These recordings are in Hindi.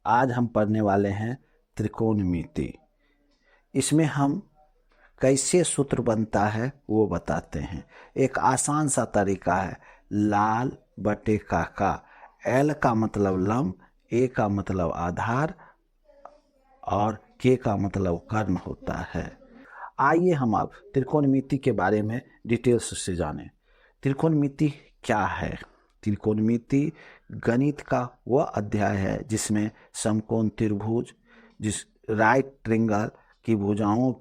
आज हम पढ़ने वाले हैं त्रिकोणमिति। इसमें हम कैसे सूत्र बनता है वो बताते हैं। एक आसान सा तरीका है, लाल बटे का। एल का मतलब लंब, ए का मतलब आधार और के का मतलब कर्ण होता है। आइए हम अब त्रिकोणमिति के बारे में डिटेल्स से जानें। त्रिकोणमिति क्या है? त्रिकोणमिति गणित का वह अध्याय है जिसमें समकोण त्रिभुज, जिस राइट ट्रायंगल की भुजाओं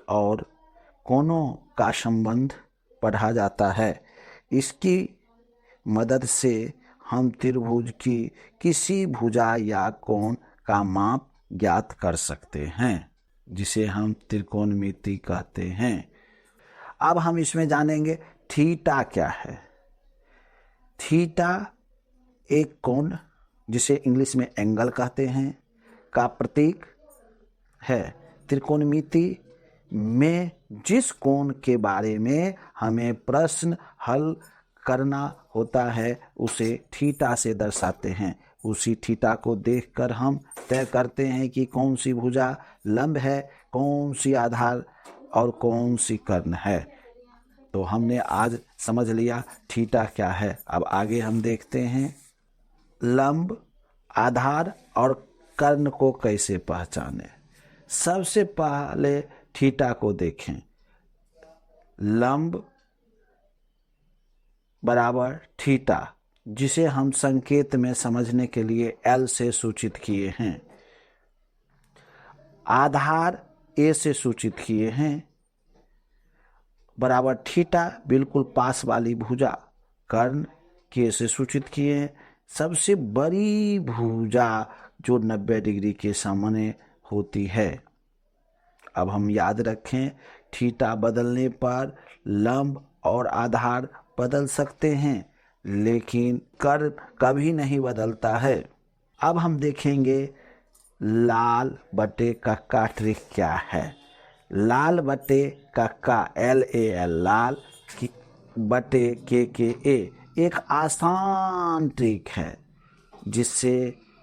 और कोणों का संबंध पढ़ा जाता है। इसकी मदद से हम त्रिभुज की किसी भुजा या कोण का माप ज्ञात कर सकते हैं, जिसे हम त्रिकोणमिति कहते हैं। अब हम इसमें जानेंगे थीटा क्या है। थीटा एक कोण, जिसे इंग्लिश में एंगल कहते हैं, का प्रतीक है। त्रिकोणमिति में जिस कोण के बारे में हमें प्रश्न हल करना होता है उसे थीटा से दर्शाते हैं। उसी थीटा को देखकर हम तय करते हैं कि कौन सी भुजा लंब है, कौन सी आधार और कौन सी कर्ण है। तो हमने आज समझ लिया थीटा क्या है। अब आगे हम देखते हैं लंब, आधार और कर्ण को कैसे पहचानें। सबसे पहले थीटा को देखें। लंब बराबर थीटा, जिसे हम संकेत में समझने के लिए एल से सूचित किए हैं। आधार ए से सूचित किए हैं, बराबर थीटा बिल्कुल पास वाली भुजा। कर्ण के से सूचित किए हैं, सबसे बड़ी भुजा जो 90 डिग्री के सामने होती है। अब हम याद रखें, थीटा बदलने पर लंब और आधार बदल सकते हैं, लेकिन कर्ण कभी नहीं बदलता है। अब हम देखेंगे लाल बटे का ट्रिक क्या है। लाल बटे का LAL, लाल की बटे के ए एक आसान ट्रिक है जिससे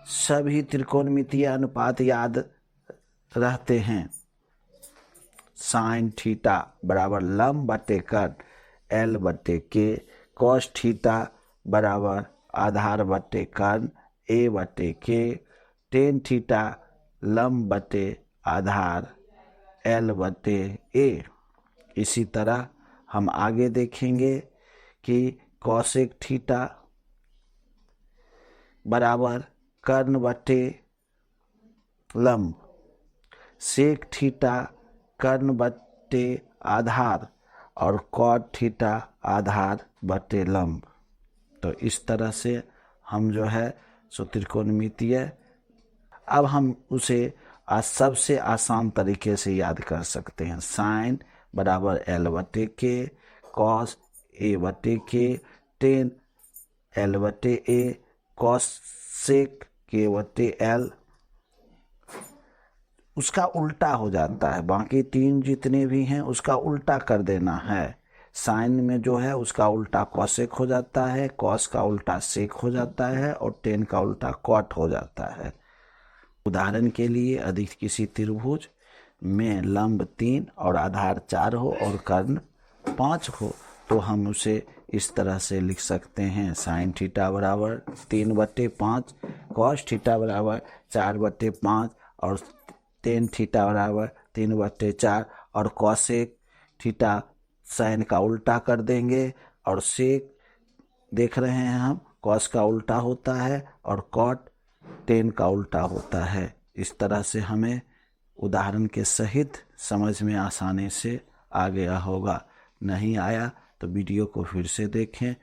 सभी त्रिकोणमितीय अनुपात याद रहते हैं। साइन थीटा बराबर लंब बटे कर्ण L बटे के, कॉस थीटा बराबर आधार बटे कर्ण A बटे के, टेन थीटा लंब बटे आधार L बटे A। इसी तरह हम आगे देखेंगे कि कॉसेक थीटा बराबर कर्ण बटे लंब, सेक थीटा कर्ण बटे आधार और कॉट थीटा आधार बटे लंब। तो इस तरह से हम जो है सो त्रिकोणमितीय, अब हम उसे सबसे आसान तरीके से याद कर सकते हैं। साइन बराबर L बटे के, कॉस A बटे के, टेन L बटे A, कॉस सेक के बटे L। उसका उल्टा हो जाता है, बाकी तीन जितने भी हैं उसका उल्टा कर देना है। साइन में जो है उसका उल्टा कॉसेक हो जाता है, कॉस का उल्टा सेक हो जाता है और टेन का उल्टा कॉट हो जाता है। उदाहरण के लिए, यदि किसी त्रिभुज में लंब 3 और आधार 4 हो और कर्ण 5 हो तो हम उसे इस तरह से लिख सकते हैं। साइन थीटा बराबर 3/5, कॉस थीटा बराबर 4/5 और टेन थीटा बराबर 3/4। और कॉसेक थीटा साइन का उल्टा कर देंगे और सेक देख रहे हैं हम, कॉस का उल्टा होता है और कॉट टेन का उल्टा होता है। इस तरह से हमें उदाहरण के सहित समझ में आसानी से आ गया होगा। नहीं आया तो वीडियो को फिर से देखें